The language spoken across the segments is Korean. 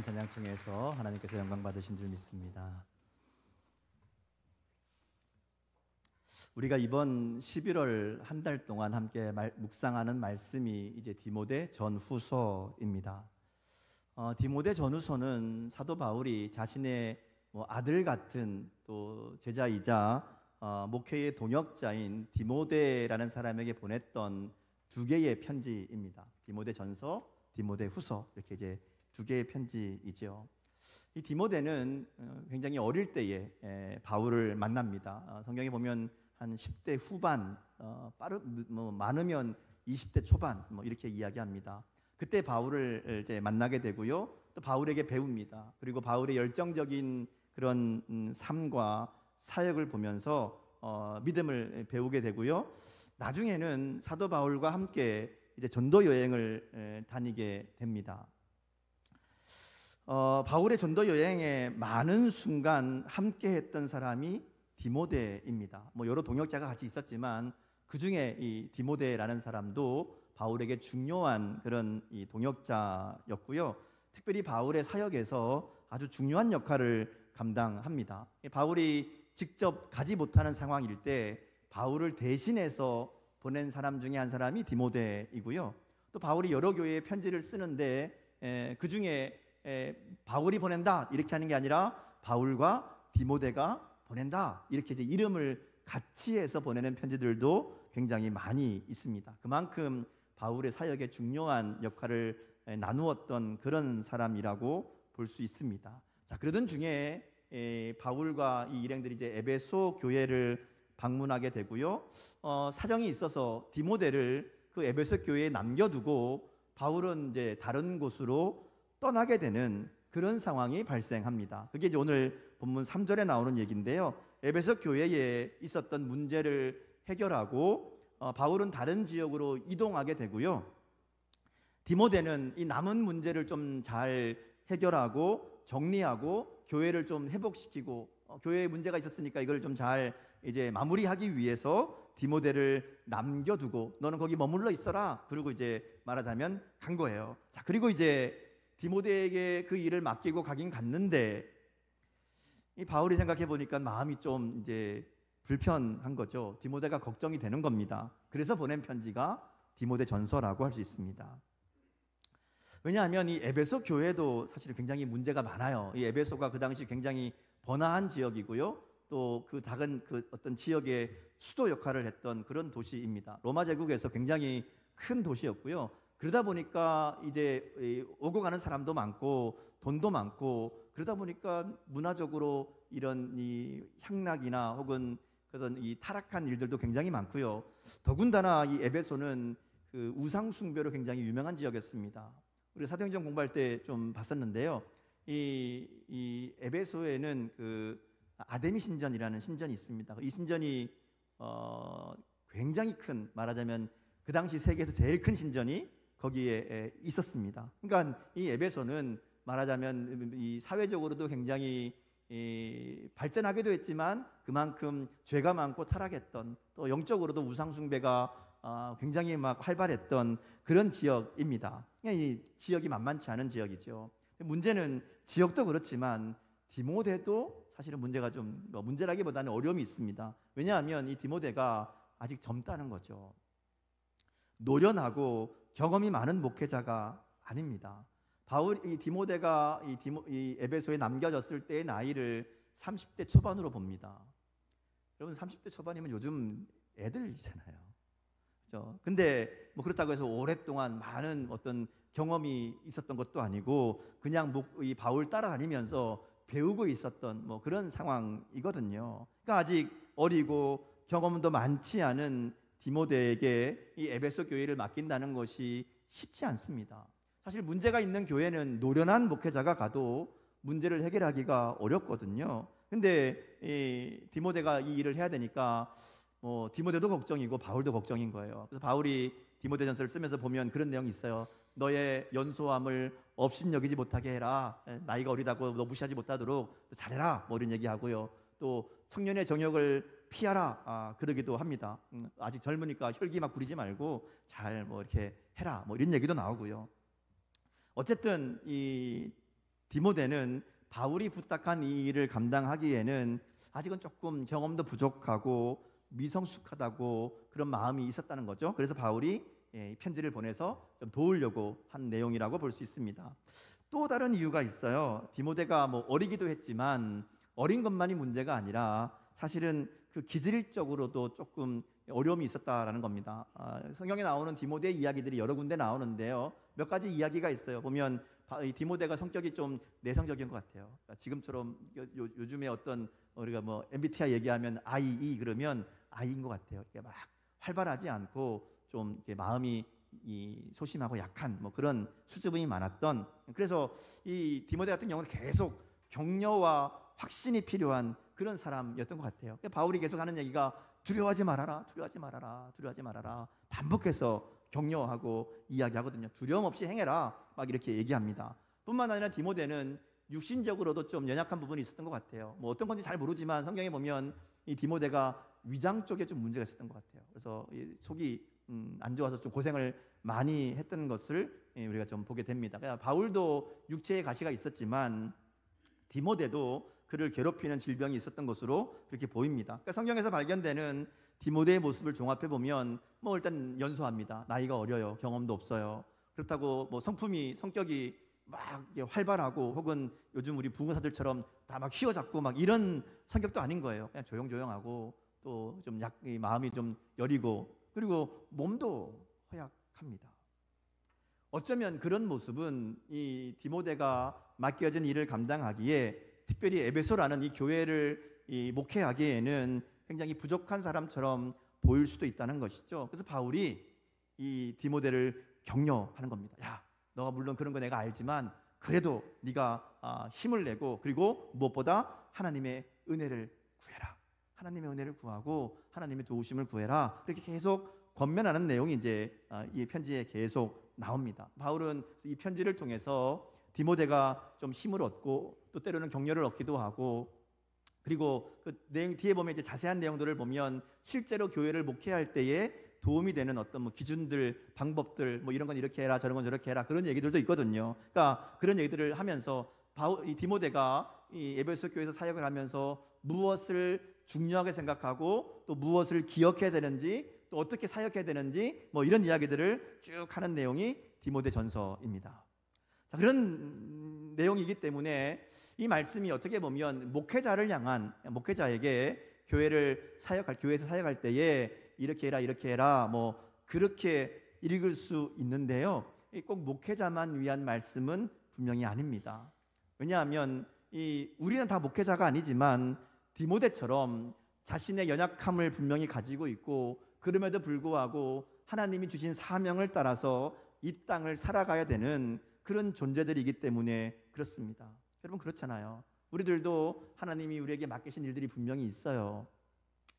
찬양 통해서 하나님께서 영광 받으신 줄 믿습니다. 우리가 이번 11월 한 달 동안 함께 묵상하는 말씀이 이제 디모데 전후서입니다. 디모데 전후서는 사도 바울이 자신의 아들 같은 또 제자이자 목회의 동역자인 디모데라는 사람에게 보냈던 두 개의 편지입니다. 디모데 전서, 디모데 후서, 이렇게 이제 두 개의 편지이죠. 이 디모데는 굉장히 어릴 때에 바울을 만납니다. 성경에 보면 한 10대 후반, 많으면 20대 초반 이렇게 이야기합니다. 그때 바울을 이제 만나게 되고요. 또 바울에게 배웁니다. 그리고 바울의 열정적인 그런 삶과 사역을 보면서 믿음을 배우게 되고요. 나중에는 사도 바울과 함께 이제 전도 여행을 다니게 됩니다. 바울의 전도 여행에 많은 순간 함께 했던 사람이 디모데입니다. 여러 동역자가 같이 있었지만 그 중에 이 디모데라는 사람도 바울에게 중요한 그런 이 동역자였고요. 특별히 바울의 사역에서 아주 중요한 역할을 감당합니다. 바울이 직접 가지 못하는 상황일 때 바울을 대신해서 보낸 사람 중에 한 사람이 디모데이고요. 또 바울이 여러 교회에 편지를 쓰는데 그 중에 바울이 보낸다 이렇게 하는 게 아니라 바울과 디모데가 보낸다 이렇게 이제 이름을 같이 해서 보내는 편지들도 굉장히 많이 있습니다. 그만큼 바울의 사역에 중요한 역할을 나누었던 그런 사람이라고 볼 수 있습니다. 자, 그러던 중에 바울과 이 일행들이 이제 에베소 교회를 방문하게 되고요. 사정이 있어서 디모데를 그 에베소 교회에 남겨두고 바울은 이제 다른 곳으로 떠나게 되는 그런 상황이 발생합니다. 그게 이제 오늘 본문 3절에 나오는 얘기인데요. 에베소 교회에 있었던 문제를 해결하고 바울은 다른 지역으로 이동하게 되고요. 디모데는 이 남은 문제를 좀 잘 해결하고 정리하고 교회를 좀 회복시키고 교회에 문제가 있었으니까 이걸 좀 잘 이제 마무리하기 위해서 디모데를 남겨두고 너는 거기 머물러 있어라. 그리고 이제 말하자면 간 거예요. 자, 그리고 이제 디모데에게 그 일을 맡기고 가긴 갔는데 이 바울이 생각해 보니까 마음이 좀 이제 불편한 거죠. 디모데가 걱정이 되는 겁니다. 그래서 보낸 편지가 디모데 전서라고 할 수 있습니다. 왜냐하면 이 에베소 교회도 사실 굉장히 문제가 많아요. 이 에베소가 그 당시 굉장히 번화한 지역이고요. 또 그 작은 그 어떤 지역의 수도 역할을 했던 그런 도시입니다. 로마 제국에서 굉장히 큰 도시였고요. 그러다 보니까 이제 오고 가는 사람도 많고 돈도 많고 그러다 보니까 문화적으로 이런 이 향락이나 혹은 그런 이 타락한 일들도 굉장히 많고요. 더군다나 이 에베소는 그 우상 숭배로 굉장히 유명한 지역이었습니다. 우리 사도행전 공부할 때 좀 봤었는데요. 이 에베소에는 그 아데미 신전이라는 신전이 있습니다. 이 신전이 굉장히 큰, 말하자면 그 당시 세계에서 제일 큰 신전이 거기에 있었습니다. 그러니까 이 에베소는 말하자면 이 사회적으로도 굉장히 발전하기도 했지만 그만큼 죄가 많고 타락했던, 또 영적으로도 우상 숭배가 굉장히 막 활발했던 그런 지역입니다. 이 지역이 만만치 않은 지역이죠. 문제는 지역도 그렇지만 디모데도 사실은 문제가 좀 문제라기보다는 어려움이 있습니다. 왜냐하면 이 디모데가 아직 젊다는 거죠. 노련하고 경험이 많은 목회자가 아닙니다. 이 디모데가 이 에베소에 남겨졌을 때의 나이를 30대 초반으로 봅니다. 여러분 30대 초반이면 요즘 애들이잖아요. 그렇죠? 근데 그렇다고 해서 오랫동안 많은 어떤 경험이 있었던 것도 아니고 그냥 이 바울 따라다니면서 배우고 있었던 그런 상황이거든요. 그러니까 아직 어리고 경험도 많지 않은 디모데에게 이 에베소 교회를 맡긴다는 것이 쉽지 않습니다. 사실 문제가 있는 교회는 노련한 목회자가 가도 문제를 해결하기가 어렵거든요. 근데 이 디모데가 이 일을 해야 되니까 디모데도 걱정이고 바울도 걱정인 거예요. 그래서 바울이 디모데전서를 쓰면서 보면 그런 내용이 있어요. 너의 연소함을 업신여기지 못하게 해라. 나이가 어리다고 너 무시하지 못하도록 잘해라. 이런 얘기하고요. 또 청년의 정욕을 피하라. 그러기도 합니다. 아직 젊으니까 혈기 막 부리지 말고 잘 이렇게 해라. 이런 얘기도 나오고요. 어쨌든 이 디모데는 바울이 부탁한 이 일을 감당하기에는 아직은 조금 경험도 부족하고 미성숙하다고 그런 마음이 있었다는 거죠. 그래서 바울이 편지를 보내서 좀 도우려고 한 내용이라고 볼 수 있습니다. 또 다른 이유가 있어요. 디모데가 뭐 어리기도 했지만 어린 것만이 문제가 아니라 사실은 그 기질적으로도 조금 어려움이 있었다라는 겁니다. 성경에 나오는 디모데의 이야기들이 여러 군데 나오는데요. 몇 가지 이야기가 있어요. 보면 이 디모데가 성격이 좀 내성적인 것 같아요. 그러니까 지금처럼 요즘에 어떤 우리가 뭐 MBTI 얘기하면 I 그러면 I인 것 같아요. 막 활발하지 않고 좀 마음이 소심하고 약한 뭐 그런 수줍음이 많았던, 그래서 이 디모데 같은 경우는 계속 격려와 확신이 필요한 그런 사람이었던 것 같아요. 바울이 계속 하는 얘기가 두려워하지 말아라, 두려워하지 말아라, 두려워하지 말아라 반복해서 격려하고 이야기하거든요. 두려움 없이 행해라 막 이렇게 얘기합니다. 뿐만 아니라 디모데는 육신적으로도 좀 연약한 부분이 있었던 것 같아요. 뭐 어떤 건지 잘 모르지만 성경에 보면 이 디모데가 위장 쪽에 좀 문제가 있었던 것 같아요. 그래서 속이 안 좋아서 좀 고생을 많이 했던 것을 우리가 좀 보게 됩니다. 그러니까 바울도 육체의 가시가 있었지만 디모데도 그를 괴롭히는 질병이 있었던 것으로 그렇게 보입니다. 그러니까 성경에서 발견되는 디모데의 모습을 종합해 보면 뭐 일단 연소합니다. 나이가 어려요. 경험도 없어요. 그렇다고 뭐 성격이 막 활발하고 혹은 요즘 우리 부흥사들처럼 다 막 휘어잡고 막 이런 성격도 아닌 거예요. 그냥 조용조용하고 또 좀 마음이 좀 여리고 그리고 몸도 허약합니다. 어쩌면 그런 모습은 이 디모데가 맡겨진 일을 감당하기에, 특별히 에베소라는 이 교회를 목회하기에는 굉장히 부족한 사람처럼 보일 수도 있다는 것이죠. 그래서 바울이 이 디모데를 격려하는 겁니다. 야, 너가 물론 그런 거 내가 알지만 그래도 네가 힘을 내고, 그리고 무엇보다 하나님의 은혜를 구해라. 하나님의 은혜를 구하고 하나님의 도우심을 구해라. 이렇게 계속 권면하는 내용이 이제 이 편지에 계속 나옵니다. 바울은 이 편지를 통해서 디모데가 좀 힘을 얻고 또 때로는 격려를 얻기도 하고, 그리고 그 내용 뒤에 보면 이제 자세한 내용들을 보면 실제로 교회를 목회할 때에 도움이 되는 어떤 뭐 기준들, 방법들, 뭐 이런 건 이렇게 해라, 저런 건 저렇게 해라, 그런 얘기들도 있거든요. 그러니까 그런 얘기들을 하면서 이 디모데가 이 에베소 교회에서 사역을 하면서 무엇을 중요하게 생각하고 또 무엇을 기억해야 되는지, 또 어떻게 사역해야 되는지, 뭐 이런 이야기들을 쭉 하는 내용이 디모데 전서입니다. 자, 그런 내용이기 때문에 이 말씀이 어떻게 보면 목회자를 향한, 목회자에게 교회에서 사역할 때에 이렇게 해라, 이렇게 해라, 뭐 그렇게 읽을 수 있는데요. 꼭 목회자만 위한 말씀은 분명히 아닙니다. 왜냐하면 우리는 다 목회자가 아니지만 디모데처럼 자신의 연약함을 분명히 가지고 있고, 그럼에도 불구하고 하나님이 주신 사명을 따라서 이 땅을 살아가야 되는 그런 존재들이기 때문에 그렇습니다. 여러분 그렇잖아요. 우리들도 하나님이 우리에게 맡기신 일들이 분명히 있어요.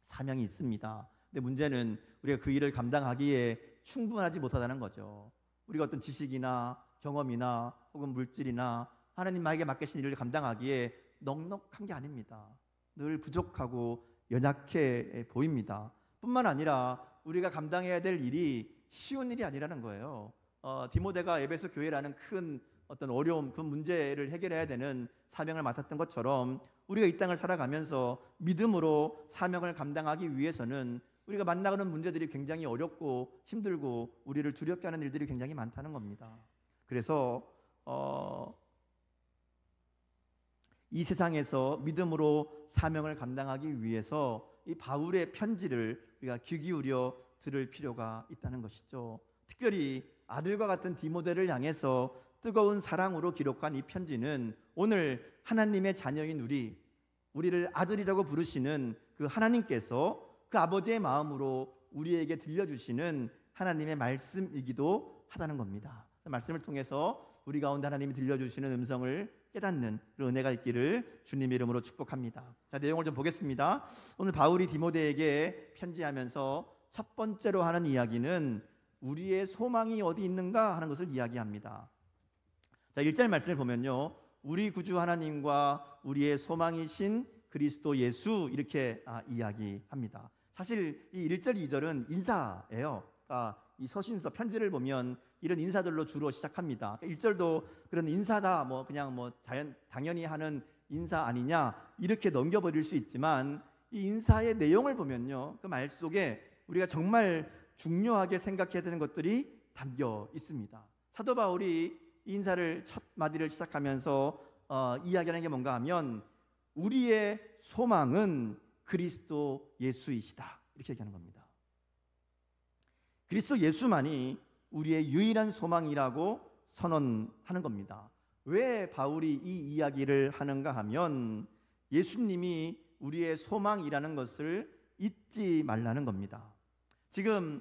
사명이 있습니다. 근데 문제는 우리가 그 일을 감당하기에 충분하지 못하다는 거죠. 우리가 어떤 지식이나 경험이나 혹은 물질이나 하나님에게 맡기신 일을 감당하기에 넉넉한 게 아닙니다. 늘 부족하고 연약해 보입니다. 뿐만 아니라 우리가 감당해야 될 일이 쉬운 일이 아니라는 거예요. 디모데가 에베소 교회라는 큰 어떤 어려움, 그 문제를 해결해야 되는 사명을 맡았던 것처럼 우리가 이 땅을 살아가면서 믿음으로 사명을 감당하기 위해서는 우리가 만나는 문제들이 굉장히 어렵고 힘들고 우리를 두렵게 하는 일들이 굉장히 많다는 겁니다. 그래서 이 세상에서 믿음으로 사명을 감당하기 위해서 이 바울의 편지를 우리가 귀 기울여 들을 필요가 있다는 것이죠. 특별히 아들과 같은 디모데를 향해서 뜨거운 사랑으로 기록한 이 편지는 오늘 하나님의 자녀인 우리를 아들이라고 부르시는 그 하나님께서 그 아버지의 마음으로 우리에게 들려주시는 하나님의 말씀이기도 하다는 겁니다. 말씀을 통해서 우리 가운데 하나님이 들려주시는 음성을 깨닫는 그런 은혜가 있기를 주님의 이름으로 축복합니다. 자, 내용을 좀 보겠습니다. 오늘 바울이 디모데에게 편지하면서 첫 번째로 하는 이야기는 우리의 소망이 어디 있는가 하는 것을 이야기합니다. 자, 1절 말씀을 보면요, 우리 구주 하나님과 우리의 소망이신 그리스도 예수, 이렇게 이야기합니다. 사실 이 1절, 2절은 인사예요. 이 서신서 편지를 보면 이런 인사들로 주로 시작합니다. 1절도 그런 인사다, 뭐 그냥 뭐 당연히 하는 인사 아니냐 이렇게 넘겨버릴 수 있지만, 이 인사의 내용을 보면요, 그 말 속에 우리가 정말 중요하게 생각해야 되는 것들이 담겨 있습니다. 사도 바울이 이 인사를 첫 마디를 시작하면서 이야기하는 게 뭔가 하면, 우리의 소망은 그리스도 예수이시다, 이렇게 얘기하는 겁니다. 그리스도 예수만이 우리의 유일한 소망이라고 선언하는 겁니다. 왜 바울이 이 이야기를 하는가 하면, 예수님이 우리의 소망이라는 것을 잊지 말라는 겁니다. 지금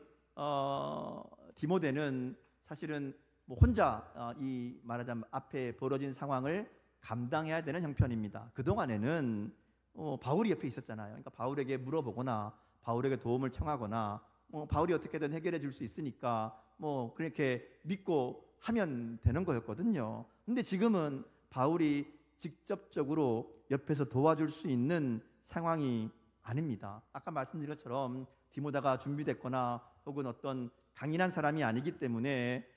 디모데는 사실은 뭐 혼자 이 말하자면 앞에 벌어진 상황을 감당해야 되는 형편입니다. 그동안에는 바울이 옆에 있었잖아요. 그러니까 바울에게 물어보거나 바울에게 도움을 청하거나 바울이 어떻게든 해결해 줄 수 있으니까 뭐 그렇게 믿고 하면 되는 거였거든요. 근데 지금은 바울이 직접적으로 옆에서 도와줄 수 있는 상황이 아닙니다. 아까 말씀드린 것처럼 디모데가 준비됐거나 혹은 어떤 강인한 사람이 아니기 때문에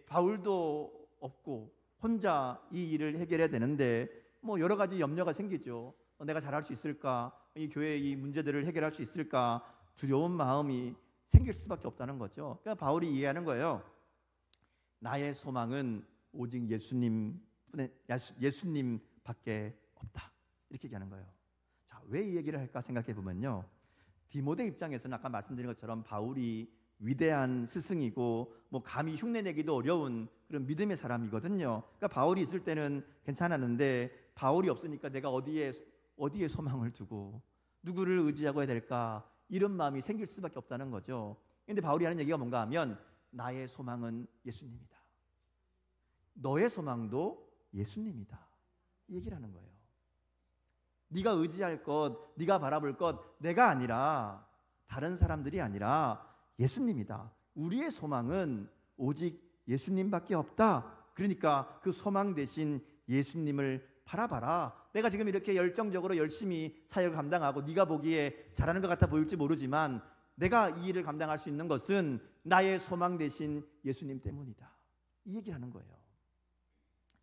바울도 없고 혼자 이 일을 해결해야 되는데 뭐 여러 가지 염려가 생기죠. 내가 잘할 수 있을까? 이 교회의 이 문제들을 해결할 수 있을까? 두려운 마음이 생길 수밖에 없다는 거죠. 그러니까 바울이 이해하는 거예요. 나의 소망은 오직 예수님밖에 없다, 이렇게 얘기하는 거예요. 자, 왜 이 얘기를 할까 생각해 보면요, 디모데 입장에서는 아까 말씀드린 것처럼 바울이 위대한 스승이고 뭐 감히 흉내내기도 어려운 그런 믿음의 사람이거든요. 그러니까 바울이 있을 때는 괜찮았는데 바울이 없으니까 내가 어디에 소망을 두고 누구를 의지하고 해야 될까, 이런 마음이 생길 수밖에 없다는 거죠. 그런데 바울이 하는 얘기가 뭔가 하면, 나의 소망은 예수님이다, 너의 소망도 예수님이다, 이 얘기를 하는 거예요. 네가 의지할 것, 네가 바라볼 것 내가 아니라, 다른 사람들이 아니라 예수님이다. 우리의 소망은 오직 예수님밖에 없다. 그러니까 그 소망 대신 예수님을 바라봐라. 내가 지금 이렇게 열정적으로 열심히 사역을 감당하고 네가 보기에 잘하는 것 같아 보일지 모르지만, 내가 이 일을 감당할 수 있는 것은 나의 소망 대신 예수님 때문이다, 이 얘기를 하는 거예요.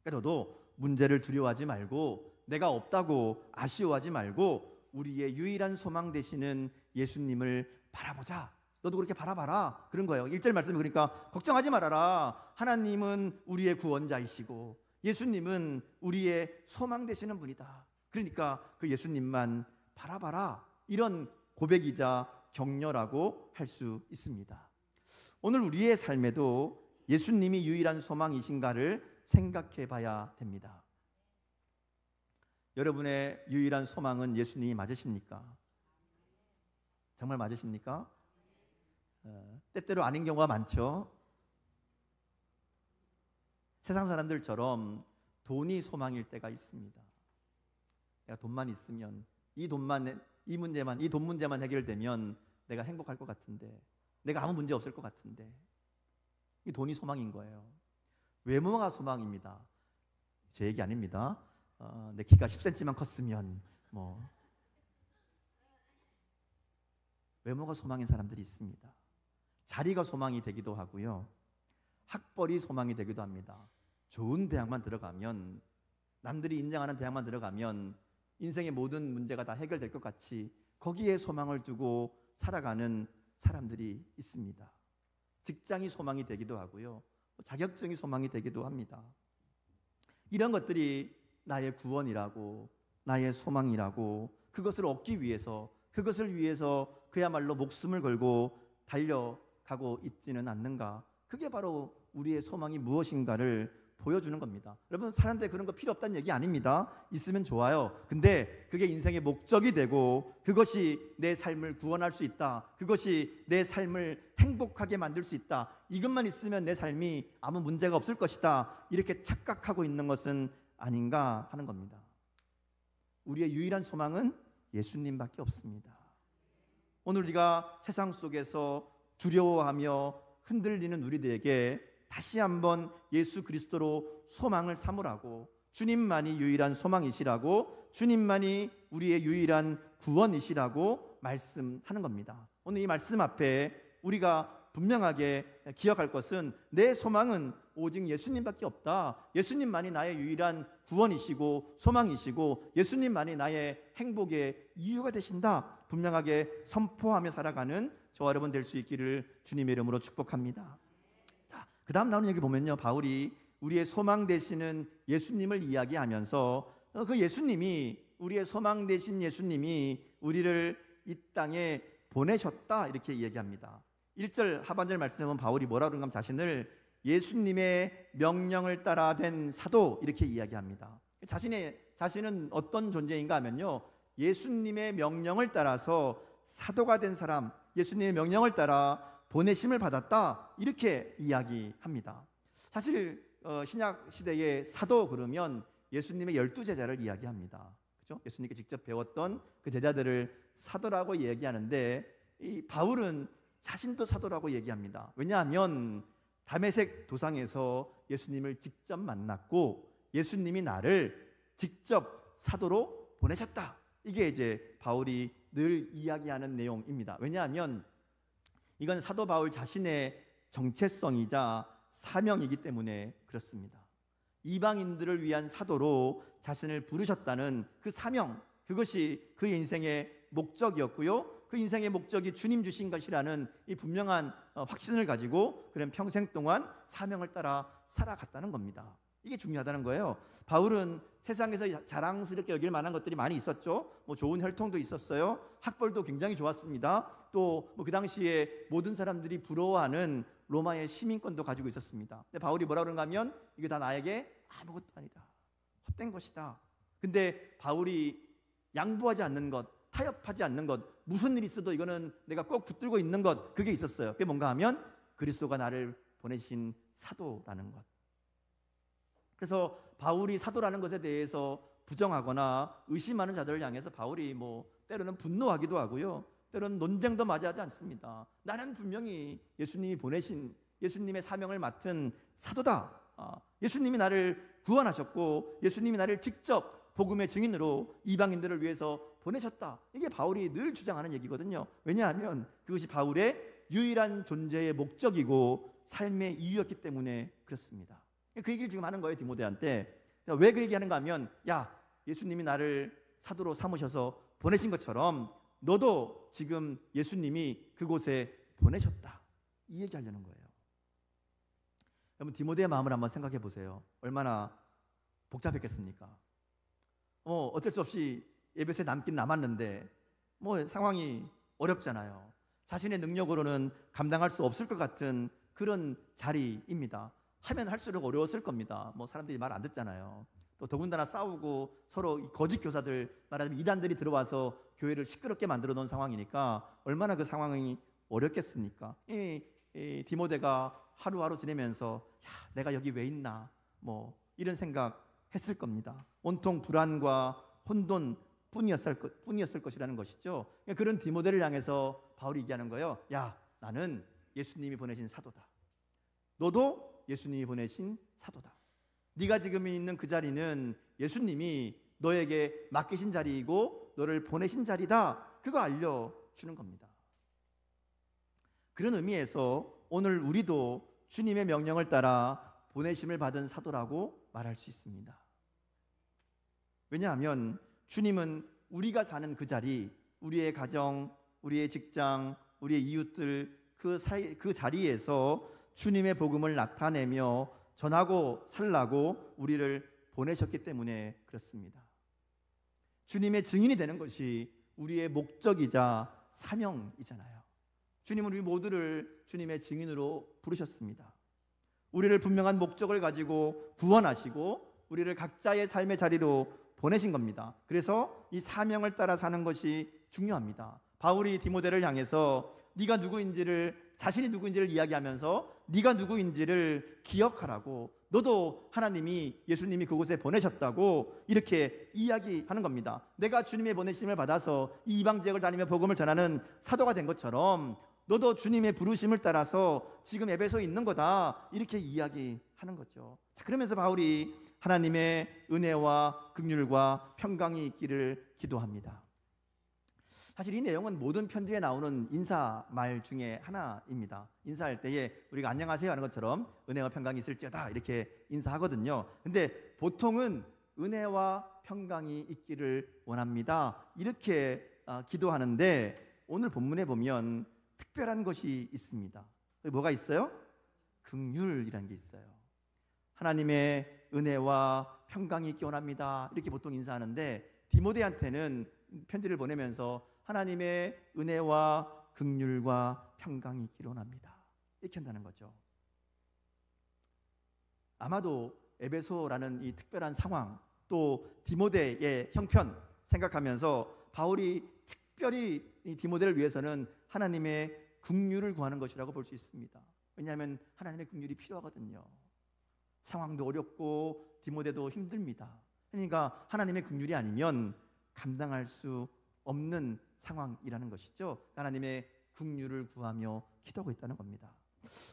그러니까 너도 문제를 두려워하지 말고, 내가 없다고 아쉬워하지 말고, 우리의 유일한 소망 되시는 예수님을 바라보자. 너도 그렇게 바라봐라, 그런 거예요. 1절 말씀이 그러니까 걱정하지 말아라. 하나님은 우리의 구원자이시고 예수님은 우리의 소망 되시는 분이다. 그러니까 그 예수님만 바라봐라, 이런 고백이자 격려라고 할 수 있습니다. 오늘 우리의 삶에도 예수님이 유일한 소망이신가를 생각해 봐야 됩니다. 여러분의 유일한 소망은 예수님이 맞으십니까? 정말 맞으십니까? 때때로 아닌 경우가 많죠. 세상 사람들처럼 돈이 소망일 때가 있습니다. 내가 돈만 있으면, 이 돈 문제만 해결되면 내가 행복할 것 같은데, 내가 아무 문제 없을 것 같은데, 이 돈이 소망인 거예요. 외모가 소망입니다. 제 얘기 아닙니다. 내 키가 10cm만 컸으면 뭐, 외모가 소망인 사람들이 있습니다. 자리가 소망이 되기도 하고요, 학벌이 소망이 되기도 합니다. 좋은 대학만 들어가면, 남들이 인정하는 대학만 들어가면 인생의 모든 문제가 다 해결될 것 같이 거기에 소망을 두고 살아가는 사람들이 있습니다. 직장이 소망이 되기도 하고요, 자격증이 소망이 되기도 합니다. 이런 것들이 나의 구원이라고, 나의 소망이라고, 그것을 얻기 위해서, 그것을 위해서 그야말로 목숨을 걸고 달려가고 있지는 않는가. 그게 바로 우리의 소망이 무엇인가를 보여주는 겁니다. 여러분, 사는데 그런 거 필요 없다는 얘기 아닙니다. 있으면 좋아요. 근데 그게 인생의 목적이 되고, 그것이 내 삶을 구원할 수 있다, 그것이 내 삶을 행복하게 만들 수 있다, 이것만 있으면 내 삶이 아무 문제가 없을 것이다, 이렇게 착각하고 있는 것은 아닌가 하는 겁니다. 우리의 유일한 소망은 예수님밖에 없습니다. 오늘 우리가 세상 속에서 두려워하며 흔들리는 우리들에게 다시 한번 예수 그리스도로 소망을 삼으라고, 주님만이 유일한 소망이시라고, 주님만이 우리의 유일한 구원이시라고 말씀하는 겁니다. 오늘 이 말씀 앞에 우리가 분명하게 기억할 것은 내 소망은 오직 예수님밖에 없다. 예수님만이 나의 유일한 구원이시고 소망이시고 예수님만이 나의 행복의 이유가 되신다. 분명하게 선포하며 살아가는 저와 여러분 될 수 있기를 주님의 이름으로 축복합니다. 자, 그 다음 나오는 얘기 보면요, 바울이 우리의 소망 되시는 예수님을 이야기하면서 그 예수님이, 우리의 소망 되신 예수님이 우리를 이 땅에 보내셨다 이렇게 얘기합니다. 1절 하반절 말씀에 보면 바울이 뭐라고 그런가 하면 자신을 예수님의 명령을 따라 된 사도 이렇게 이야기합니다. 자신은 어떤 존재인가 하면요, 예수님의 명령을 따라서 사도가 된 사람, 예수님의 명령을 따라 보내심을 받았다 이렇게 이야기합니다. 사실 신약 시대의 사도 그러면 예수님의 12제자를 이야기합니다. 그렇죠? 예수님께 직접 배웠던 그 제자들을 사도라고 얘기하는데 이 바울은 자신도 사도라고 얘기합니다. 왜냐하면 다메섹 도상에서 예수님을 직접 만났고 예수님이 나를 직접 사도로 보내셨다. 이게 이제 바울이 늘 이야기하는 내용입니다. 왜냐하면 이건 사도 바울 자신의 정체성이자 사명이기 때문에 그렇습니다. 이방인들을 위한 사도로 자신을 부르셨다는 그 사명, 그것이 그 인생의 목적이었고요, 그 인생의 목적이 주님 주신 것이라는 이 분명한 확신을 가지고 그는 평생 동안 사명을 따라 살아갔다는 겁니다. 이게 중요하다는 거예요. 바울은 세상에서 자랑스럽게 여길 만한 것들이 많이 있었죠. 뭐 좋은 혈통도 있었어요. 학벌도 굉장히 좋았습니다. 또 그 당시에 모든 사람들이 부러워하는 로마의 시민권도 가지고 있었습니다. 근데 바울이 뭐라 그런가 하면 이게 다 나에게 아무것도 아니다, 헛된 것이다. 근데 바울이 양보하지 않는 것, 타협하지 않는 것, 무슨 일이 있어도 이거는 내가 꼭 붙들고 있는 것, 그게 있었어요. 그게 뭔가 하면 그리스도가 나를 보내신 사도라는 것. 그래서 바울이 사도라는 것에 대해서 부정하거나 의심하는 자들을 향해서 바울이 때로는 분노하기도 하고요, 때로는 논쟁도 맞이하지 않습니다. 나는 분명히 예수님이 보내신, 예수님의 사명을 맡은 사도다. 예수님이 나를 구원하셨고 예수님이 나를 직접 복음의 증인으로 이방인들을 위해서 보내셨다. 이게 바울이 늘 주장하는 얘기거든요. 왜냐하면 그것이 바울의 유일한 존재의 목적이고 삶의 이유였기 때문에 그렇습니다. 그 얘기를 지금 하는 거예요, 디모데한테. 왜 그 얘기하는가 하면, 야, 예수님이 나를 사도로 삼으셔서 보내신 것처럼 너도 지금 예수님이 그곳에 보내셨다, 이 얘기하려는 거예요. 여러분, 디모데의 마음을 한번 생각해 보세요. 얼마나 복잡했겠습니까? 어쩔 수 없이 에베소에 남긴 남았는데 상황이 어렵잖아요. 자신의 능력으로는 감당할 수 없을 것 같은 그런 자리입니다. 하면 할수록 어려웠을 겁니다. 사람들이 말 안 듣잖아요. 또 더군다나 싸우고 서로 거짓 교사들, 말하자면 이단들이 들어와서 교회를 시끄럽게 만들어 놓은 상황이니까 얼마나 그 상황이 어렵겠습니까? 이 디모데가 하루하루 지내면서 내가 여기 왜 있나 이런 생각 했을 겁니다. 온통 불안과 혼돈 뿐이었을 것이라는 것이죠. 그런 디모데를 향해서 바울이 얘기하는 거예요. 야, 나는 예수님이 보내신 사도다. 너도 예수님이 보내신 사도다. 네가 지금 있는 그 자리는 예수님이 너에게 맡기신 자리이고 너를 보내신 자리다. 그거 알려주는 겁니다. 그런 의미에서 오늘 우리도 주님의 명령을 따라 보내심을 받은 사도라고 말할 수 있습니다. 왜냐하면 주님은 우리가 사는 그 자리, 우리의 가정, 우리의 직장, 우리의 이웃들 그 자리에서 주님의 복음을 나타내며 전하고 살라고 우리를 보내셨기 때문에 그렇습니다. 주님의 증인이 되는 것이 우리의 목적이자 사명이잖아요. 주님은 우리 모두를 주님의 증인으로 부르셨습니다. 우리를 분명한 목적을 가지고 구원하시고 우리를 각자의 삶의 자리로 보내신 겁니다. 그래서 이 사명을 따라 사는 것이 중요합니다. 바울이 디모데를 향해서 네가 누구인지를, 자신이 누구인지를 이야기하면서 네가 누구인지를 기억하라고, 너도 하나님이, 예수님이 그곳에 보내셨다고 이렇게 이야기하는 겁니다. 내가 주님의 보내심을 받아서 이 이방 지역을 다니며 복음을 전하는 사도가 된 것처럼 너도 주님의 부르심을 따라서 지금 에베소에 있는 거다, 이렇게 이야기하는 거죠. 자, 그러면서 바울이 하나님의 은혜와 긍휼과 평강이 있기를 기도합니다. 사실 이 내용은 모든 편지에 나오는 인사말 중에 하나입니다. 인사할 때에 우리가 안녕하세요 하는 것처럼 은혜와 평강이 있을지어다 이렇게 인사하거든요. 근데 보통은 은혜와 평강이 있기를 원합니다 이렇게 기도하는데, 오늘 본문에 보면 특별한 것이 있습니다. 뭐가 있어요? 긍휼이라는 게 있어요. 하나님의 은혜와 평강이 있기 원합니다 이렇게 보통 인사하는데, 디모데한테는 편지를 보내면서 하나님의 은혜와 긍휼과 평강이 있기를 원합니다 이렇게 한다는 거죠. 아마도 에베소라는 이 특별한 상황, 또 디모데의 형편 생각하면서 바울이 특별히 이 디모데를 위해서는 하나님의 긍휼을 구하는 것이라고 볼 수 있습니다. 왜냐하면 하나님의 긍휼이 필요하거든요. 상황도 어렵고 디모데도 힘듭니다. 그러니까 하나님의 긍휼이 아니면 감당할 수 없는 상황이라는 것이죠. 하나님의 긍휼을 구하며 기도하고 있다는 겁니다.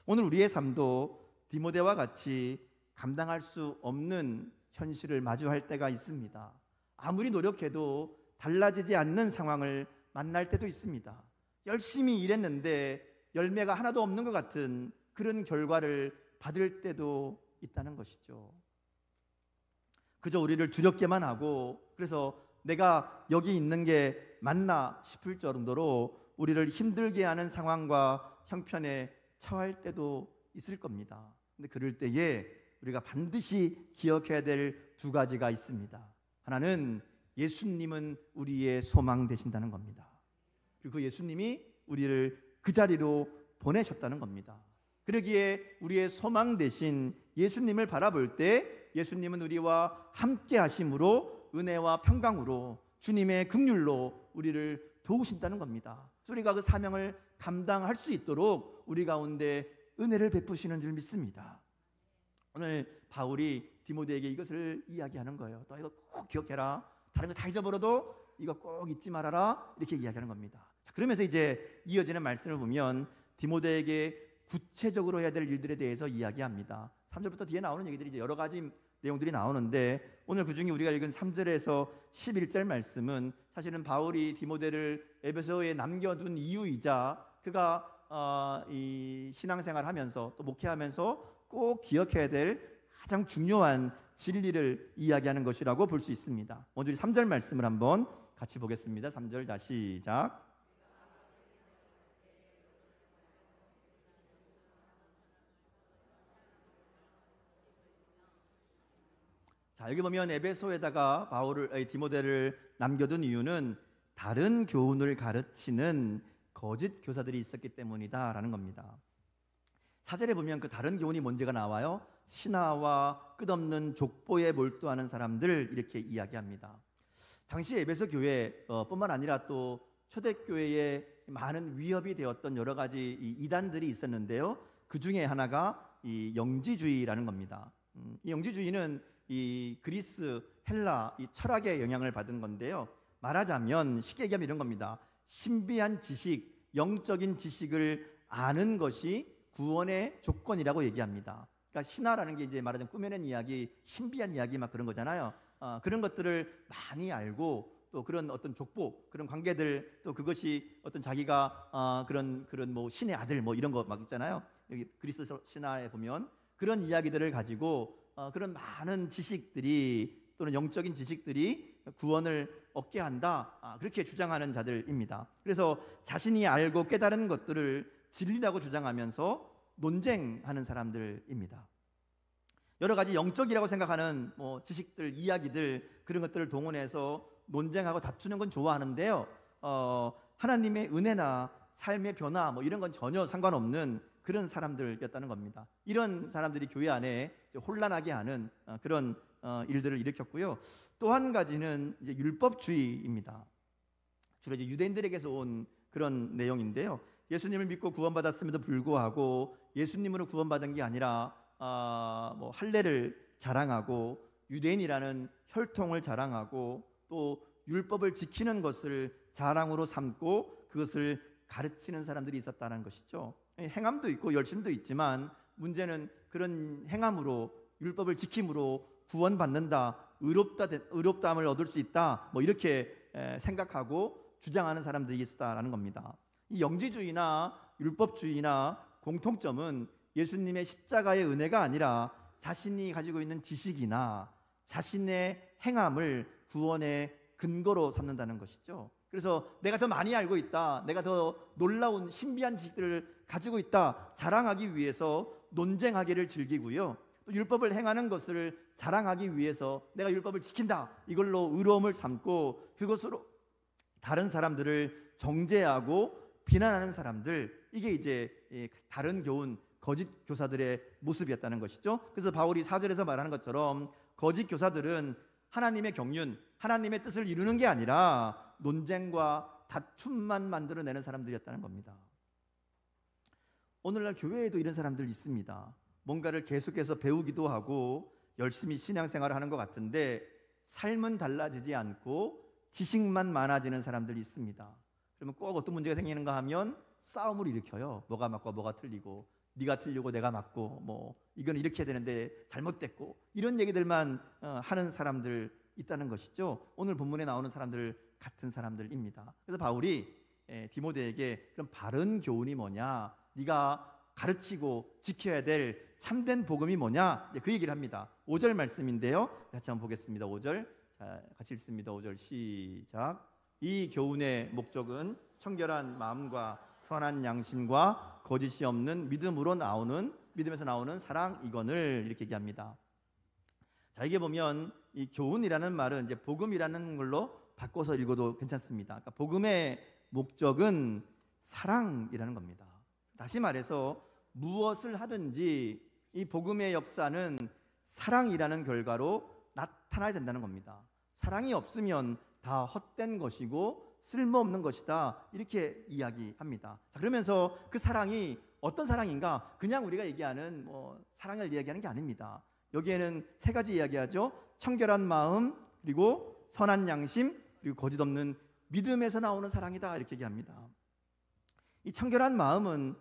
오늘 우리의 삶도 디모데와 같이 감당할 수 없는 현실을 마주할 때가 있습니다. 아무리 노력해도 달라지지 않는 상황을 만날 때도 있습니다. 열심히 일했는데 열매가 하나도 없는 것 같은 그런 결과를 받을 때도 있다는 것이죠. 그저 우리를 두렵게만 하고, 그래서 내가 여기 있는 게 맞나 싶을 정도로 우리를 힘들게 하는 상황과 형편에 처할 때도 있을 겁니다. 근데 그럴 때에 우리가 반드시 기억해야 될 두 가지가 있습니다. 하나는 예수님은 우리의 소망 되신다는 겁니다. 그리고 그 예수님이 우리를 그 자리로 보내셨다는 겁니다. 그러기에 우리의 소망 되신 예수님을 바라볼 때 예수님은 우리와 함께 하심으로 은혜와 평강으로 주님의 긍휼로 우리를 도우신다는 겁니다. 우리가 그 사명을 감당할 수 있도록 우리 가운데 은혜를 베푸시는 줄 믿습니다. 오늘 바울이 디모데에게 이것을 이야기하는 거예요. 너 이거 꼭 기억해라. 다른 거 다 잊어버려도 이거 꼭 잊지 말아라. 이렇게 이야기하는 겁니다. 자, 그러면서 이제 이어지는 말씀을 보면 디모데에게 구체적으로 해야 될 일들에 대해서 이야기합니다. 3절부터 뒤에 나오는 얘기들이 이제 여러 가지 내용들이 나오는데, 오늘 그중에 우리가 읽은 3절에서 11절 말씀은 사실은 바울이 디모데를 에베소에 남겨둔 이유이자 그가 이 신앙생활을 하면서 또 목회하면서 꼭 기억해야 될 가장 중요한 진리를 이야기하는 것이라고 볼 수 있습니다. 먼저 3절 말씀을 한번 같이 보겠습니다. 3절 다 시작. 자, 여기 보면 에베소에다가 디모데를 남겨둔 이유는 다른 교훈을 가르치는 거짓 교사들이 있었기 때문이다라는 겁니다. 4절에 보면 그 다른 교훈이 뭔지가 나와요. 신화와 끝없는 족보에 몰두하는 사람들 이렇게 이야기합니다. 당시 에베소 교회 뿐만 아니라 또 초대교회에 많은 위협이 되었던 여러 가지 이단들이 있었는데요. 그 중에 하나가 이 영지주의라는 겁니다. 이 영지주의는 이 그리스, 헬라 이 철학의 영향을 받은 건데요. 말하자면 쉽게 얘기하면 이런 겁니다. 신비한 지식, 영적인 지식을 아는 것이 구원의 조건이라고 얘기합니다. 그러니까 신화라는 게 이제 말하자면 꾸며낸 이야기, 신비한 이야기 막 그런 거잖아요. 그런 것들을 많이 알고 또 그런 어떤 족보, 그런 관계들, 또 그것이 어떤 자기가 그런 뭐 신의 아들 뭐 이런 거 막 있잖아요. 여기 그리스 신화에 보면 그런 이야기들을 가지고 그런 많은 지식들이 또는 영적인 지식들이 구원을 얻게 한다, 그렇게 주장하는 자들입니다. 그래서 자신이 알고 깨달은 것들을 진리라고 주장하면서 논쟁하는 사람들입니다. 여러 가지 영적이라고 생각하는 뭐 지식들, 이야기들 그런 것들을 동원해서 논쟁하고 다투는 건 좋아하는데요. 하나님의 은혜나 삶의 변화 뭐 이런 건 전혀 상관없는 그런 사람들이었다는 겁니다. 이런 사람들이 교회 안에 혼란하게 하는 그런 일들을 일으켰고요. 또 한 가지는 이제 율법주의입니다. 주로 이제 유대인들에게서 온 그런 내용인데요. 예수님을 믿고 구원받았음에도 불구하고 예수님으로 구원받은 게 아니라 뭐 할례를 자랑하고 유대인이라는 혈통을 자랑하고 또 율법을 지키는 것을 자랑으로 삼고 그것을 가르치는 사람들이 있었다는 것이죠. 행함도 있고 열심도 있지만 문제는 그런 행함으로 율법을 지킴으로 구원받는다, 의롭다함을 얻을 수 있다 뭐 이렇게 생각하고 주장하는 사람들이 있었다라는 겁니다. 이 영지주의나 율법주의나 공통점은 예수님의 십자가의 은혜가 아니라 자신이 가지고 있는 지식이나 자신의 행함을 구원의 근거로 삼는다는 것이죠. 그래서 내가 더 많이 알고 있다, 내가 더 놀라운 신비한 지식들을 가지고 있다 자랑하기 위해서 논쟁하기를 즐기고요, 또 율법을 행하는 것을 자랑하기 위해서 내가 율법을 지킨다, 이걸로 의로움을 삼고 그것으로 다른 사람들을 정죄하고 비난하는 사람들, 이게 이제 다른 교훈, 거짓 교사들의 모습이었다는 것이죠. 그래서 바울이 4절에서 말하는 것처럼 거짓 교사들은 하나님의 경륜, 하나님의 뜻을 이루는 게 아니라 논쟁과 다툼만 만들어내는 사람들이었다는 겁니다. 오늘날 교회에도 이런 사람들 있습니다. 뭔가를 계속해서 배우기도 하고 열심히 신앙생활을 하는 것 같은데 삶은 달라지지 않고 지식만 많아지는 사람들이 있습니다. 그러면 꼭 어떤 문제가 생기는가 하면 싸움을 일으켜요. 뭐가 맞고 뭐가 틀리고, 네가 틀리고 내가 맞고, 뭐 이건 이렇게 해야 되는데 잘못됐고, 이런 얘기들만 하는 사람들 있다는 것이죠. 오늘 본문에 나오는 사람들 같은 사람들입니다. 그래서 바울이 디모데에게 그럼 바른 교훈이 뭐냐, 네가 가르치고 지켜야 될 참된 복음이 뭐냐, 그 얘기를 합니다. 5절 말씀인데요, 같이 한번 보겠습니다. 5절, 자, 같이 읽습니다. 5절 시작. 이 교훈의 목적은 청결한 마음과 선한 양심과 거짓이 없는 믿음에서 나오는 사랑이거늘, 이렇게 얘기합니다. 자, 이게 보면 이 교훈이라는 말은 이제 복음이라는 걸로 바꿔서 읽어도 괜찮습니다. 그러니까 복음의 목적은 사랑이라는 겁니다. 다시 말해서 무엇을 하든지 이 복음의 역사는 사랑이라는 결과로 나타나야 된다는 겁니다. 사랑이 없으면 다 헛된 것이고 쓸모없는 것이다, 이렇게 이야기합니다. 자, 그러면서 그 사랑이 어떤 사랑인가? 그냥 우리가 얘기하는 사랑을 이야기하는 게 아닙니다. 여기에는 세 가지 이야기하죠. 청결한 마음, 그리고 선한 양심, 그리고 거짓 없는 믿음에서 나오는 사랑이다, 이렇게 얘기합니다. 이 청결한 마음은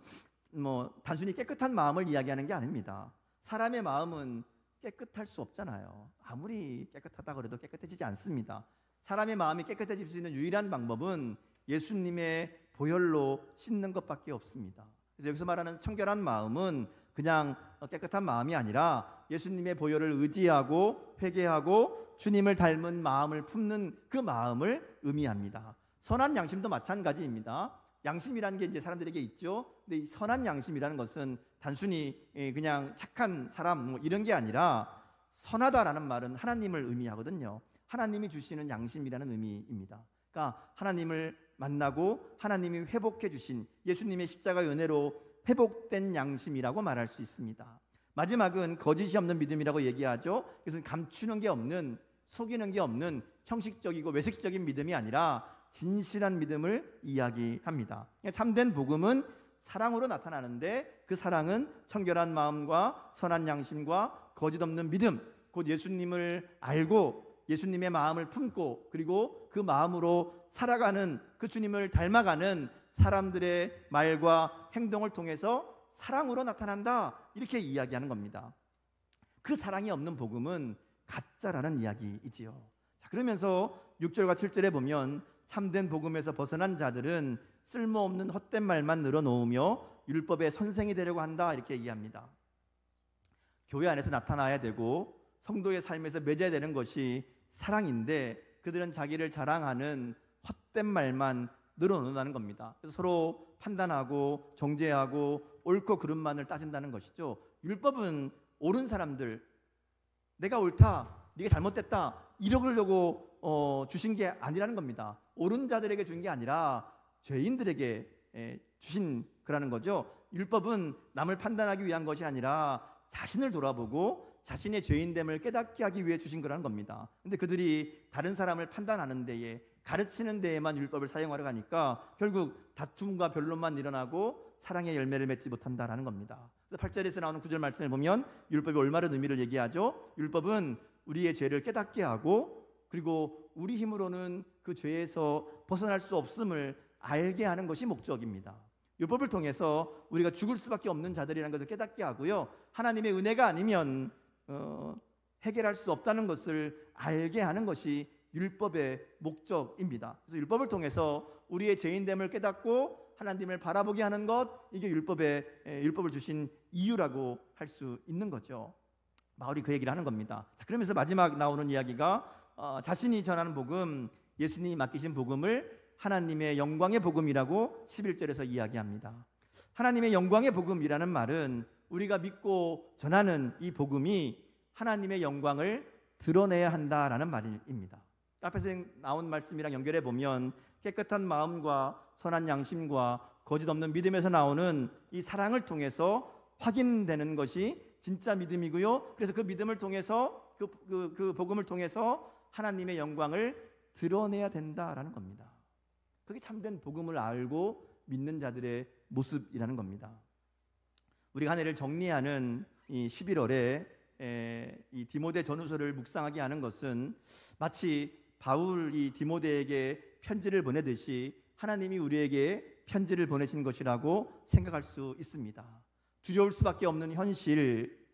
단순히 깨끗한 마음을 이야기하는 게 아닙니다. 사람의 마음은 깨끗할 수 없잖아요. 아무리 깨끗하다 그래도 깨끗해지지 않습니다. 사람의 마음이 깨끗해질 수 있는 유일한 방법은 예수님의 보혈로 씻는 것밖에 없습니다. 그래서 여기서 말하는 청결한 마음은 그냥 깨끗한 마음이 아니라 예수님의 보혈을 의지하고 회개하고 주님을 닮은 마음을 품는 그 마음을 의미합니다. 선한 양심도 마찬가지입니다. 양심이라는 게 이제 사람들에게 있죠. 근데 이 선한 양심이라는 것은 단순히 그냥 착한 사람 이런 게 아니라, 선하다라는 말은 하나님을 의미하거든요. 하나님이 주시는 양심이라는 의미입니다. 그러니까 하나님을 만나고 하나님이 회복해 주신 예수님의 십자가의 은혜로 회복된 양심이라고 말할 수 있습니다. 마지막은 거짓이 없는 믿음이라고 얘기하죠. 그것은 감추는 게 없는, 속이는 게 없는 형식적이고 외식적인 믿음이 아니라 진실한 믿음을 이야기합니다. 참된 복음은 사랑으로 나타나는데 그 사랑은 청결한 마음과 선한 양심과 거짓 없는 믿음, 곧 예수님을 알고 예수님의 마음을 품고 그리고 그 마음으로 살아가는, 그 주님을 닮아가는 사람들의 말과 행동을 통해서 사랑으로 나타난다, 이렇게 이야기하는 겁니다. 그 사랑이 없는 복음은 가짜라는 이야기이지요. 자, 그러면서 6절과 7절에 보면 참된 복음에서 벗어난 자들은 쓸모없는 헛된 말만 늘어놓으며 율법의 선생이 되려고 한다, 이렇게 얘기합니다. 교회 안에서 나타나야 되고 성도의 삶에서 맺어야 되는 것이 사랑인데 그들은 자기를 자랑하는 헛된 말만 늘어놓는다는 겁니다. 그래서 서로 판단하고 정죄하고 옳고 그름만을 따진다는 것이죠. 율법은 옳은 사람들, 내가 옳다, 네가 잘못됐다 이러려고 주신 게 아니라는 겁니다. 옳은 자들에게 준 게 아니라 죄인들에게 주신 거라는 거죠. 율법은 남을 판단하기 위한 것이 아니라 자신을 돌아보고 자신의 죄인됨을 깨닫게 하기 위해 주신 거라는 겁니다. 근데 그들이 다른 사람을 판단하는 데에, 가르치는 데에만 율법을 사용하려 가니까 결국 다툼과 변론만 일어나고 사랑의 열매를 맺지 못한다라는 겁니다. 그래서 8절에서 나오는 9절 말씀을 보면 율법이 올바른 의미를 얘기하죠. 율법은 우리의 죄를 깨닫게 하고 그리고 우리 힘으로는 그 죄에서 벗어날 수 없음을 알게 하는 것이 목적입니다. 율법을 통해서 우리가 죽을 수밖에 없는 자들이라는 것을 깨닫게 하고요, 하나님의 은혜가 아니면 해결할 수 없다는 것을 알게 하는 것이 율법의 목적입니다. 그래서 율법을 통해서 우리의 죄인됨을 깨닫고 하나님을 바라보게 하는 것, 이게 율법을 주신 이유라고 할 수 있는 거죠. 바울이 그 얘기를 하는 겁니다. 자, 그러면서 마지막 나오는 이야기가 자신이 전하는 복음, 예수님이 맡기신 복음을 하나님의 영광의 복음이라고 11절에서 이야기합니다. 하나님의 영광의 복음이라는 말은 우리가 믿고 전하는 이 복음이 하나님의 영광을 드러내야 한다라는 말입니다. 앞에서 나온 말씀이랑 연결해 보면 깨끗한 마음과 선한 양심과 거짓 없는 믿음에서 나오는 이 사랑을 통해서 확인되는 것이 진짜 믿음이고요. 그래서 그 믿음을 통해서 그 복음을 통해서 하나님의 영광을 드러내야 된다라는 겁니다. 그게 참된 복음을 알고 믿는 자들의 모습이라는 겁니다. 우리가 한 해를 정리하는 이 11월에 이 디모데 전후서를 묵상하게 하는 것은 마치 바울이 디모데에게 편지를 보내듯이 하나님이 우리에게 편지를 보내신 것이라고 생각할 수 있습니다. 두려울 수밖에 없는 현실,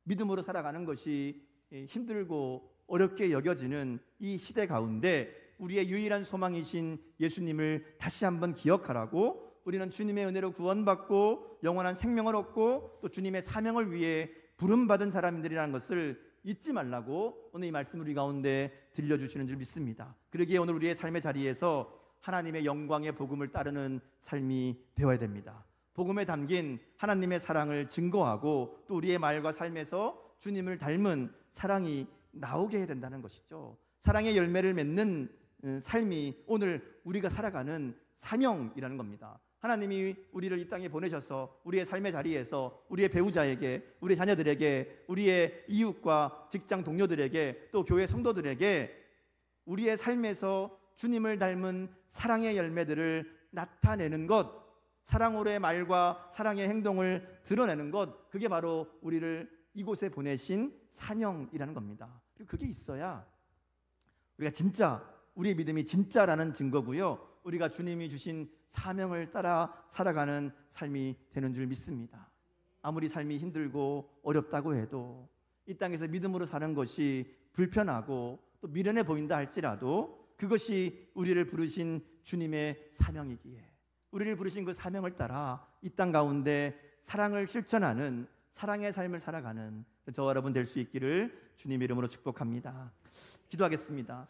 믿음으로 살아가는 것이 힘들고 어렵게 여겨지는 이 시대 가운데 우리의 유일한 소망이신 예수님을 다시 한번 기억하라고, 우리는 주님의 은혜로 구원받고 영원한 생명을 얻고 또 주님의 사명을 위해 부름받은 사람들이라는 것을 잊지 말라고 오늘 이 말씀 우리 가운데 들려주시는 줄 믿습니다. 그러기에 오늘 우리의 삶의 자리에서 하나님의 영광의 복음을 따르는 삶이 되어야 됩니다. 복음에 담긴 하나님의 사랑을 증거하고 또 우리의 말과 삶에서 주님을 닮은 사랑이 나오게 해야 된다는 것이죠. 사랑의 열매를 맺는 삶이 오늘 우리가 살아가는 사명이라는 겁니다. 하나님이 우리를 이 땅에 보내셔서 우리의 삶의 자리에서 우리의 배우자에게, 우리 자녀들에게, 우리의 이웃과 직장 동료들에게, 또 교회 성도들에게 우리의 삶에서 주님을 닮은 사랑의 열매들을 나타내는 것, 사랑으로의 말과 사랑의 행동을 드러내는 것, 그게 바로 우리를 이곳에 보내신 사명이라는 겁니다. 그리고 그게 있어야 우리가 진짜, 우리의 믿음이 진짜라는 증거고요, 우리가 주님이 주신 사명을 따라 살아가는 삶이 되는 줄 믿습니다. 아무리 삶이 힘들고 어렵다고 해도 이 땅에서 믿음으로 사는 것이 불편하고 또 미련해 보인다 할지라도 그것이 우리를 부르신 주님의 사명이기에 우리를 부르신 그 사명을 따라 이 땅 가운데 사랑을 실천하는, 사랑의 삶을 살아가는 저와 여러분 될 수 있기를 주님 이름으로 축복합니다. 기도하겠습니다.